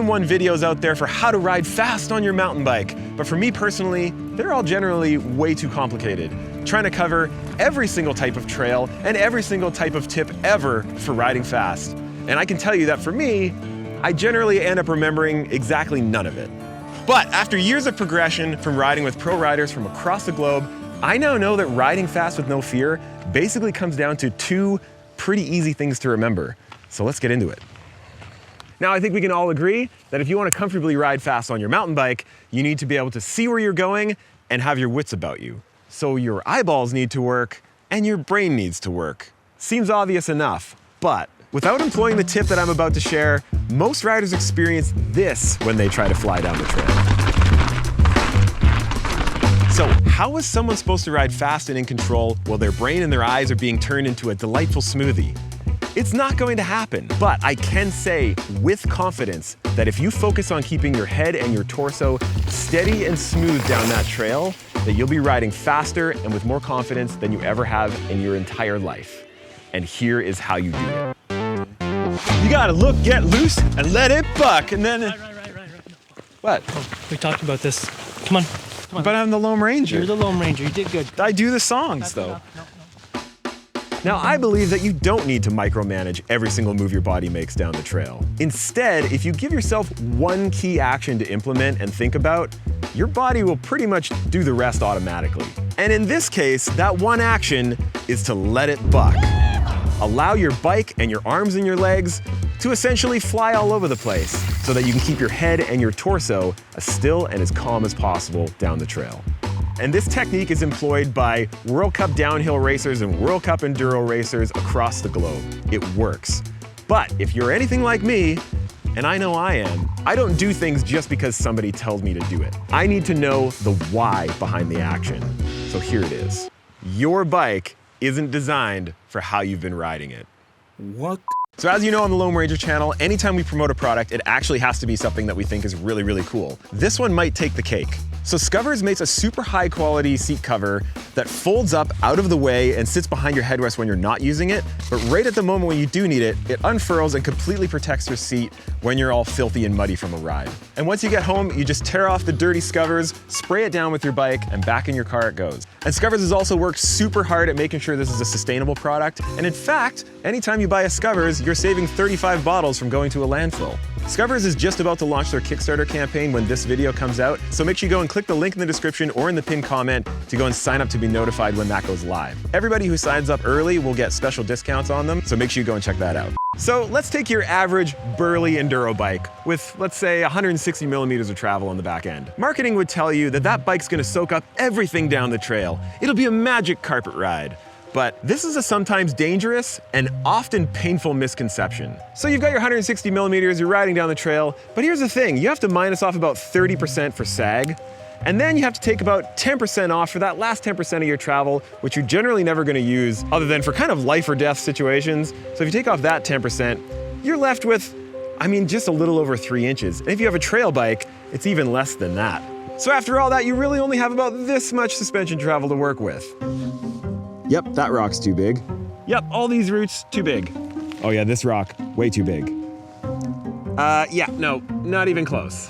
all-in-one videos out there for how to ride fast on your mountain bike, but for me personally, they're all generally way too complicated. Trying to cover every single type of trail and every single type of tip ever for riding fast. And I can tell you that for me, I generally end up remembering exactly none of it. But after years of progression from riding with pro riders from across the globe, I now know that riding fast with no fear basically comes down to two pretty easy things to remember. So let's get into it. Now, I think we can all agree that if you want to comfortably ride fast on your mountain bike, you need to be able to see where you're going and have your wits about you. So your eyeballs need to work and your brain needs to work. Seems obvious enough, but without employing the tip that I'm about to share, most riders experience this when they try to fly down the trail. So how is someone supposed to ride fast and in control while their brain and their eyes are being turned into a delightful smoothie? It's not going to happen, but I can say with confidence that if you focus on keeping your head and your torso steady and smooth down that trail, that you'll be riding faster and with more confidence than you ever have in your entire life. And here is how you do it. You gotta look, get loose, and let it buck, and then... Right. What? Oh, we talked about this. Come on. But I'm the Loam Ranger. You're the Loam Ranger, you did good. I do the songs, though. No. Now, I believe that you don't need to micromanage every single move your body makes down the trail. Instead, if you give yourself one key action to implement and think about, your body will pretty much do the rest automatically. And in this case, that one action is to let it buck. Allow your bike and your arms and your legs to essentially fly all over the place so that you can keep your head and your torso as still and as calm as possible down the trail. And this technique is employed by World Cup downhill racers and World Cup enduro racers across the globe. It works. But if you're anything like me, and I know I am, I don't do things just because somebody tells me to do it. I need to know the why behind the action. So here it is. Your bike isn't designed for how you've been riding it. What? So as you know on the Loam Ranger channel, anytime we promote a product, it actually has to be something that we think is really, really cool. This one might take the cake. So Scuvvers makes a super high quality seat cover that folds up out of the way and sits behind your headrest when you're not using it, but right at the moment when you do need it, it unfurls and completely protects your seat when you're all filthy and muddy from a ride. And once you get home, you just tear off the dirty Scuvvers, spray it down with your bike, and back in your car it goes. And Scuvvers has also worked super hard at making sure this is a sustainable product, and in fact, anytime you buy a Scuvvers, you're saving 35 bottles from going to a landfill. Scuvvers is just about to launch their Kickstarter campaign when this video comes out, so make sure you go and click the link in the description or in the pinned comment to go and sign up to be notified when that goes live. Everybody who signs up early will get special discounts on them, so make sure you go and check that out. So let's take your average burly enduro bike with, let's say, 160 millimeters of travel on the back end. Marketing would tell you that that bike's gonna soak up everything down the trail. It'll be a magic carpet ride. But this is a sometimes dangerous and often painful misconception. So you've got your 160 millimeters, you're riding down the trail, but here's the thing, you have to minus off about 30% for sag, and then you have to take about 10% off for that last 10% of your travel, which you're generally never gonna use other than for kind of life or death situations. So if you take off that 10%, you're left with, just a little over 3 inches. And if you have a trail bike, it's even less than that. So after all that, you really only have about this much suspension travel to work with. Yep, that rock's too big. Yep, all these roots, too big. Oh yeah, this rock, way too big. Yeah, no, not even close.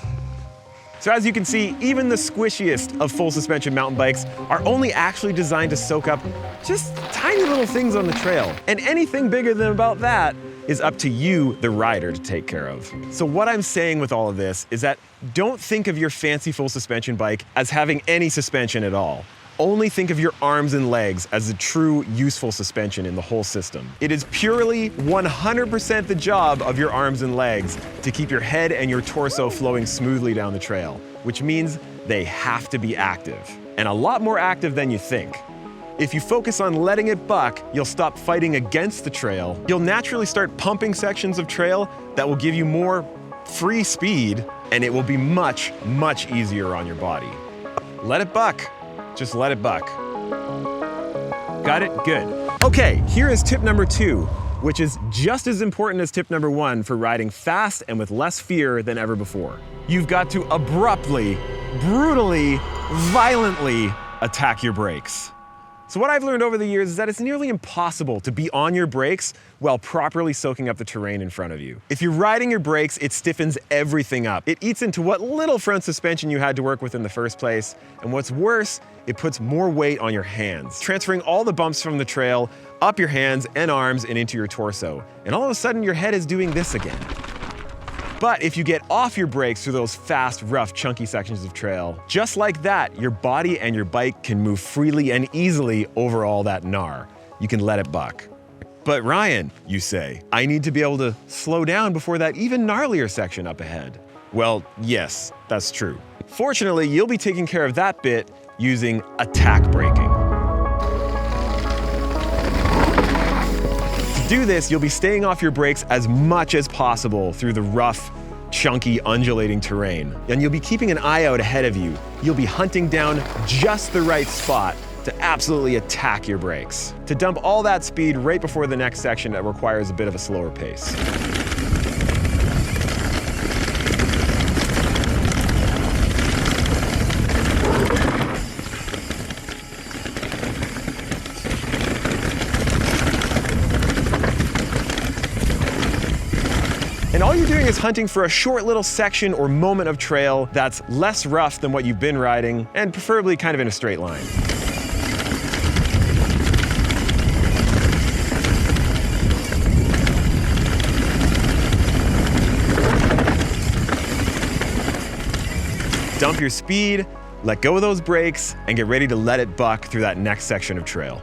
So as you can see, even the squishiest of full suspension mountain bikes are only actually designed to soak up just tiny little things on the trail. And anything bigger than about that is up to you, the rider, to take care of. So what I'm saying with all of this is that don't think of your fancy full suspension bike as having any suspension at all. Only think of your arms and legs as the true useful suspension in the whole system. It is purely 100% the job of your arms and legs to keep your head and your torso flowing smoothly down the trail, which means they have to be active, and a lot more active than you think. If you focus on letting it buck, you'll stop fighting against the trail. You'll naturally start pumping sections of trail that will give you more free speed, and it will be much, much easier on your body. Let it buck. Just let it buck. Got it? Good. Okay, here is tip number 2, which is just as important as tip number 1 for riding fast and with less fear than ever before. You've got to abruptly, brutally, violently attack your brakes. So what I've learned over the years is that it's nearly impossible to be on your brakes while properly soaking up the terrain in front of you. If you're riding your brakes, it stiffens everything up. It eats into what little front suspension you had to work with in the first place. And what's worse, it puts more weight on your hands, transferring all the bumps from the trail up your hands and arms and into your torso. And all of a sudden, your head is doing this again. But if you get off your brakes through those fast, rough, chunky sections of trail, just like that, your body and your bike can move freely and easily over all that gnar. You can let it buck. But Ryan, you say, I need to be able to slow down before that even gnarlier section up ahead. Well, yes, that's true. Fortunately, you'll be taking care of that bit using attack braking. To do this, you'll be staying off your brakes as much as possible through the rough, chunky, undulating terrain. And you'll be keeping an eye out ahead of you. You'll be hunting down just the right spot to absolutely attack your brakes, to dump all that speed right before the next section that requires a bit of a slower pace. And all you're doing is hunting for a short little section or moment of trail that's less rough than what you've been riding, and preferably kind of in a straight line. Dump your speed, let go of those brakes, and get ready to let it buck through that next section of trail.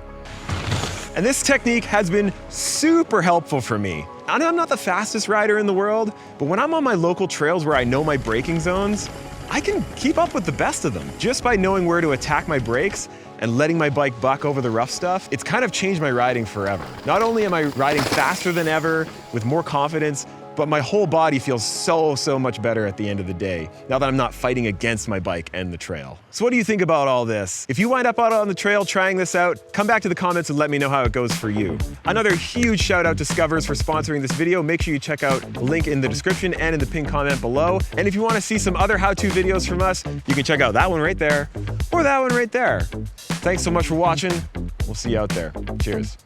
And this technique has been super helpful for me. I know I'm not the fastest rider in the world, but when I'm on my local trails where I know my braking zones, I can keep up with the best of them just by knowing where to attack my brakes and letting my bike buck over the rough stuff. It's kind of changed my riding forever. Not only am I riding faster than ever, with more confidence, but my whole body feels so much better at the end of the day, now that I'm not fighting against my bike and the trail. So what do you think about all this? If you wind up out on the trail trying this out, come back to the comments and let me know how it goes for you. Another huge shout out to Scuvvers for sponsoring this video. Make sure you check out the link in the description and in the pinned comment below. And if you want to see some other how-to videos from us, you can check out that one right there, or that one right there. Thanks so much for watching. We'll see you out there. Cheers.